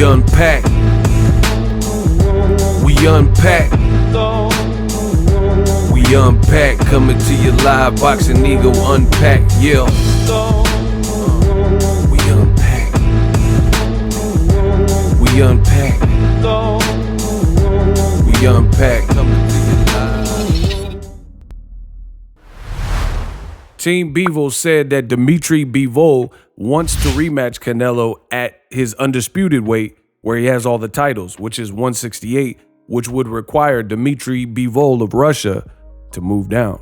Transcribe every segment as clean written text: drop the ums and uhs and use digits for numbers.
unpack. We unpack. We unpack. Coming to you live. Boxingego unpack. Yeah. We unpack. We unpack. We unpack. Coming to you live. Team Bivol said that Dmitry Bivol wants to rematch Canelo at his undisputed weight, where he has all the titles, which is 168, which would require Dmitry Bivol of Russia to move down.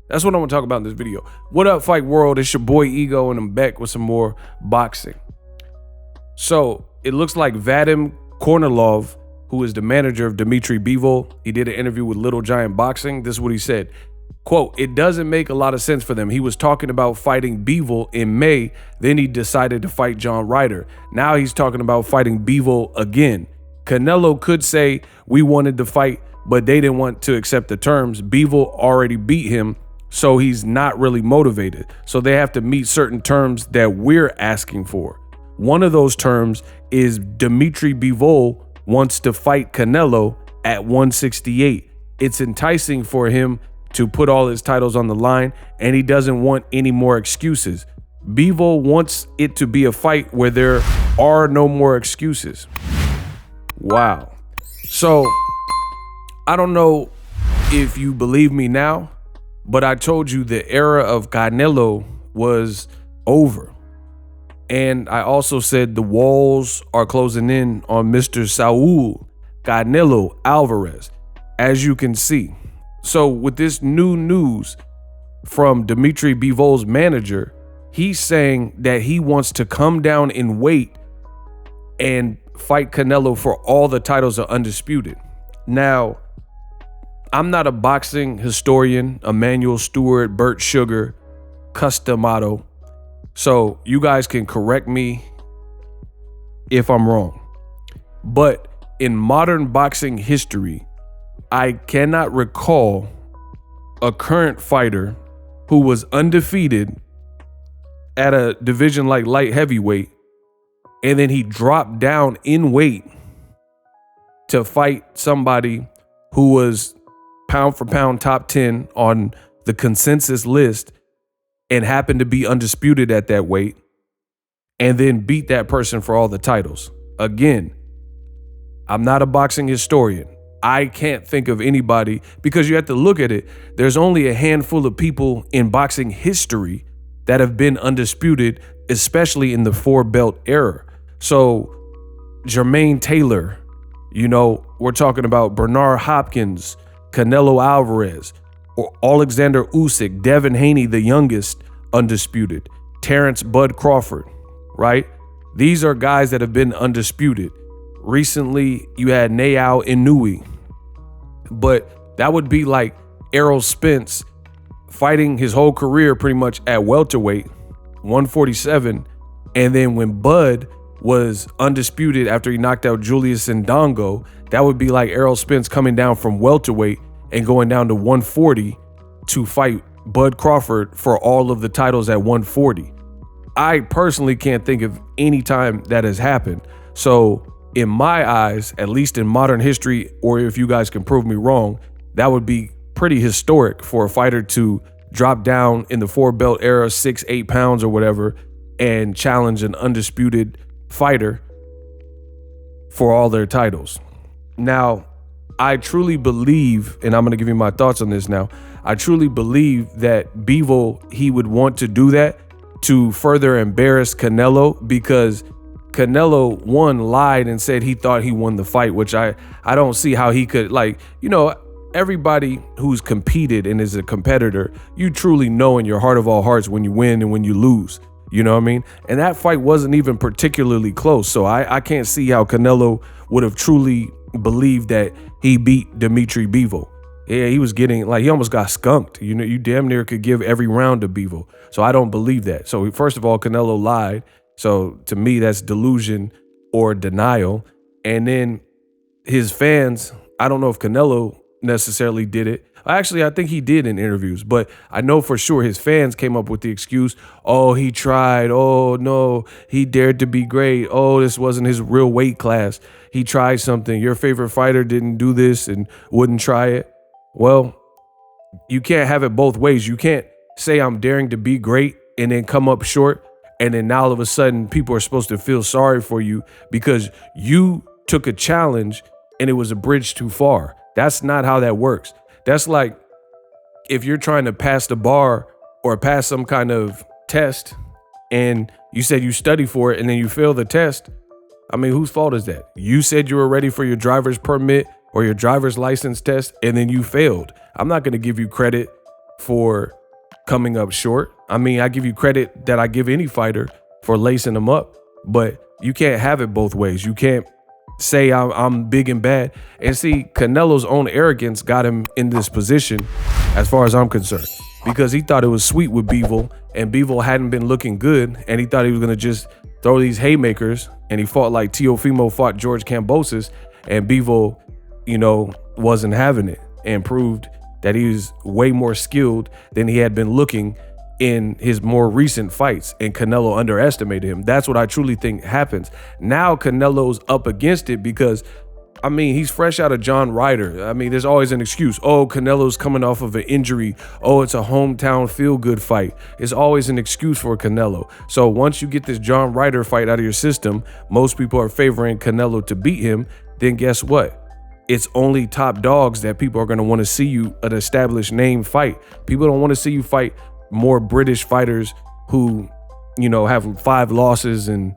That's what I'm gonna talk about in this video. What up, Fight World? It's your boy Ego, and I'm back with some more boxing. So it looks like Vadim Kornilov, who is the manager of Dmitry Bivol, he did an interview with Little Giant Boxing. This is what he said. Quote, "It doesn't make a lot of sense for them. He was talking about fighting Bivol in May, then he decided to fight John Ryder. Now he's talking about fighting Bivol again. Canelo could say we wanted to fight, but they didn't want to accept the terms. Bivol already beat him, so he's not really motivated. So they have to meet certain terms that we're asking for. One of those terms is Dmitry Bivol wants to fight Canelo at 168. It's enticing for him to put all his titles on the line, and he doesn't want any more excuses. Bivol wants it to be a fight where there are no more excuses." Wow. So I don't know if you believe me now, but I told you the era of Canelo was over. And I also said the walls are closing in on Mr. Saul Canelo Alvarez, as you can see. So with this new news from Dmitry Bivol's manager, he's saying that he wants to come down in weight and fight Canelo for all the titles of Undisputed. Now, I'm not a boxing historian, Emmanuel Stewart, Burt Sugar, Customato, so you guys can correct me if I'm wrong. But in modern boxing history, I cannot recall a current fighter who was undefeated at a division like light heavyweight, and then he dropped down in weight to fight somebody who was pound for pound top 10 on the consensus list and happened to be undisputed at that weight, and then beat that person for all the titles. Again, I'm not a boxing historian. I can't think of anybody, because you have to look at it. There's only a handful of people in boxing history that have been undisputed, especially in the 4-belt era. So Jermaine Taylor, you know, we're talking about Bernard Hopkins, Canelo Alvarez, or Alexander Usyk, Devin Haney, the youngest undisputed, Terrence Bud Crawford, right? These are guys that have been undisputed. Recently, you had Nayao Inoue, but that would be like Errol Spence fighting his whole career pretty much at welterweight, 147, and then when Bud was undisputed after he knocked out Julius Ndongo, that would be like Errol Spence coming down from welterweight and going down to 140 to fight Bud Crawford for all of the titles at 140. I personally can't think of any time that has happened. So in my eyes, at least in modern history, or if you guys can prove me wrong, that would be pretty historic for a fighter to drop down in the 4-belt era, 6-8 pounds or whatever, and challenge an undisputed fighter for all their titles. Now, I truly believe, and I'm going to give you my thoughts on this now, I truly believe that Bivol, he would want to do that to further embarrass Canelo, because Canelo, one, lied and said he thought he won the fight, which I don't see how he could, like, you know, everybody who's competed and is a competitor, you truly know in your heart of all hearts when you win and when you lose, you know what I mean? And that fight wasn't even particularly close, so I can't see how Canelo would have truly believed that he beat Dmitry Bivol. Yeah, he was getting, like, he almost got skunked. You know, you damn near could give every round to Bivol. So I don't believe that. So first of all, Canelo lied. So to me, that's delusion or denial. And then his fans, I don't know if Canelo necessarily did it. Actually, I think he did in interviews, but I know for sure his fans came up with the excuse, oh, he tried. Oh, no, he dared to be great. Oh, this wasn't his real weight class. He tried something. Your favorite fighter didn't do this and wouldn't try it. Well, you can't have it both ways. You can't say I'm daring to be great and then come up short. And then now all of a sudden people are supposed to feel sorry for you because you took a challenge and it was a bridge too far. That's not how that works. That's like if you're trying to pass the bar or pass some kind of test and you said you study for it and then you fail the test. I mean, whose fault is that? You said you were ready for your driver's permit or your driver's license test and then you failed. I'm not going to give you credit for coming up short. I mean, I give you credit that I give any fighter for lacing them up, but you can't have it both ways. You can't say I'm big and bad. And see, Canelo's own arrogance got him in this position as far as I'm concerned, because he thought it was sweet with Bivol and Bivol hadn't been looking good. And he thought he was going to just throw these haymakers, and he fought like Teofimo fought George Kambosos, and Bivol, you know, wasn't having it and proved that he was way more skilled than he had been looking in his more recent fights, and Canelo underestimated him. That's what I truly think happens. Now Canelo's up against it because, I mean, he's fresh out of John Ryder. I mean, there's always an excuse. Oh, Canelo's coming off of an injury. Oh, it's a hometown feel-good fight. It's always an excuse for Canelo. So once you get this John Ryder fight out of your system, most people are favoring Canelo to beat him. Then guess what? It's only top dogs that people are going to want to see you, an established name, fight. People don't want to see you fight more British fighters who, you know, have 5 losses and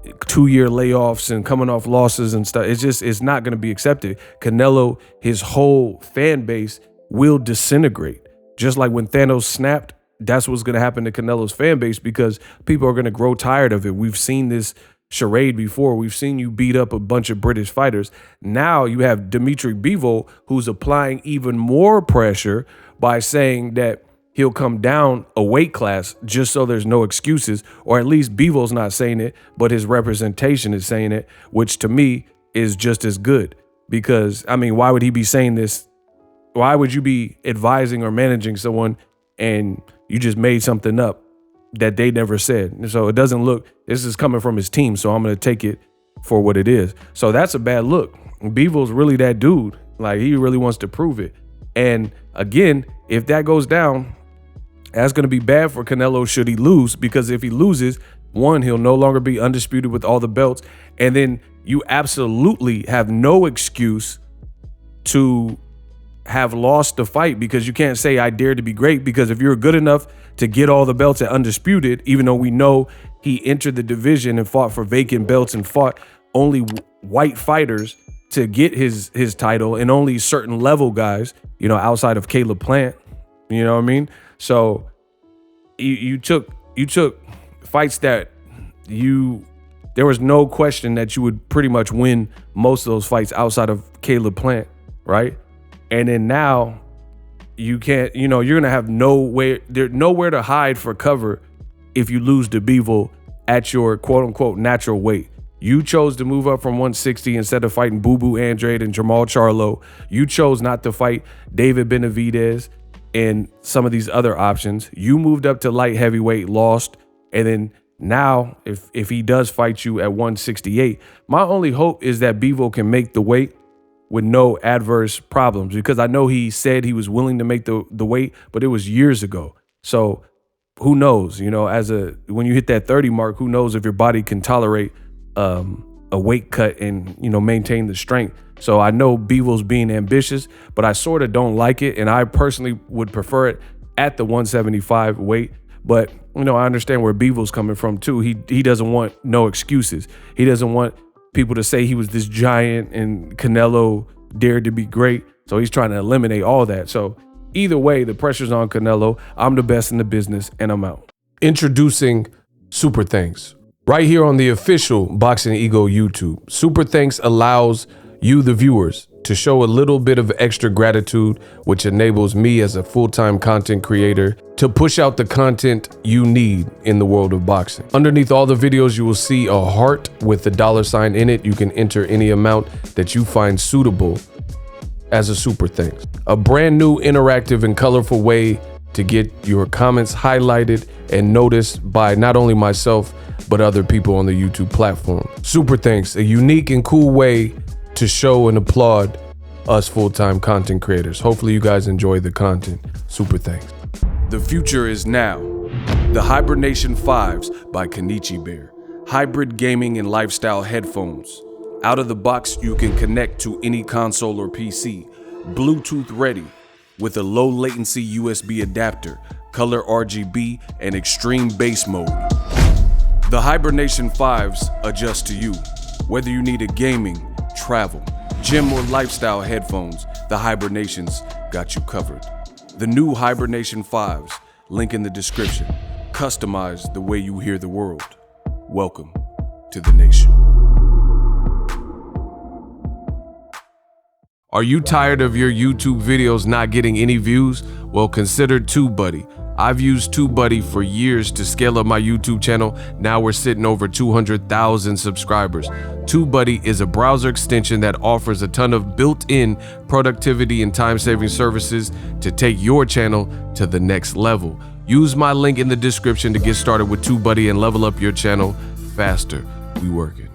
2-year layoffs and coming off losses and stuff. It's not going to be accepted. Canelo, his whole fan base will disintegrate. Just like when Thanos snapped, that's what's going to happen to Canelo's fan base, because people are going to grow tired of it. We've seen this charade before. We've seen you beat up a bunch of British fighters. Now you have Dmitry Bivol, who's applying even more pressure by saying that he'll come down a weight class just so there's no excuses, or at least Bivol's not saying it, but his representation is saying it, which to me is just as good. Because, I mean, why would he be saying this? Why would you be advising or managing someone and you just made something up that they never said? So it doesn't look, this is coming from his team, so I'm going to take it for what it is. So that's a bad look. Bivol's really that dude. Like, he really wants to prove it. And again, if that goes down, that's going to be bad for Canelo should he lose, because if he loses, one, he'll no longer be undisputed with all the belts. And then you absolutely have no excuse to have lost the fight, because you can't say I dared to be great, because if you're good enough to get all the belts at undisputed, even though we know he entered the division and fought for vacant belts and fought only white fighters to get his title, and only certain level guys, you know, outside of Caleb Plant, you know what I mean? So you took fights that there was no question that you would pretty much win most of those fights outside of Caleb Plant, right? And then now you can't, you know, you're gonna have nowhere to hide for cover if you lose to Bivol at your quote unquote natural weight. You chose to move up from 160 instead of fighting Boo Boo Andrade and Jamal Charlo. You chose not to fight David Benavidez and some of these other options. You moved up to light heavyweight, lost. And then now if he does fight you at 168, my only hope is that Bivol can make the weight with no adverse problems, because I know he said he was willing to make the weight, but it was years ago. So who knows, you know, when you hit that 30 mark, who knows if your body can tolerate a weight cut and, you know, maintain the strength. So I know Bivol's being ambitious, but I sort of don't like it. And I personally would prefer it at the 175 weight. But, you know, I understand where Bivol's coming from too. He doesn't want no excuses. He doesn't want people to say he was this giant and Canelo dared to be great. So he's trying to eliminate all that. So either way, the pressure's on Canelo. I'm the best in the business, and I'm out. Introducing Super Thanks. Right here on the official Boxingego YouTube. Super Thanks allows you, the viewers, to show a little bit of extra gratitude, which enables me as a full-time content creator to push out the content you need in the world of boxing. Underneath all the videos, you will see a heart with the $sign in it. You can enter any amount that you find suitable as a super thanks. A brand new interactive and colorful way to get your comments highlighted and noticed by not only myself, but other people on the YouTube platform. Super thanks, a unique and cool way to show and applaud us full-time content creators. Hopefully you guys enjoy the content. Super thanks. The future is now. The Hibernation 5s by Kenichi Bear. Hybrid gaming and lifestyle headphones. Out of the box, you can connect to any console or PC. Bluetooth ready with a low latency USB adapter, color RGB, and extreme bass mode. The Hibernation 5s adjust to you. Whether you need a gaming, travel, gym, or lifestyle headphones, the Hibernations got you covered. The new Hibernation 5s, link in the description. Customize the way you hear the world. Welcome to the nation. Are you tired of your YouTube videos not getting any views? Well, consider TubeBuddy. I've used TubeBuddy for years to scale up my YouTube channel. Now we're sitting over 200,000 subscribers. TubeBuddy is a browser extension that offers a ton of built-in productivity and time-saving services to take your channel to the next level. Use my link in the description to get started with TubeBuddy and level up your channel faster. We working.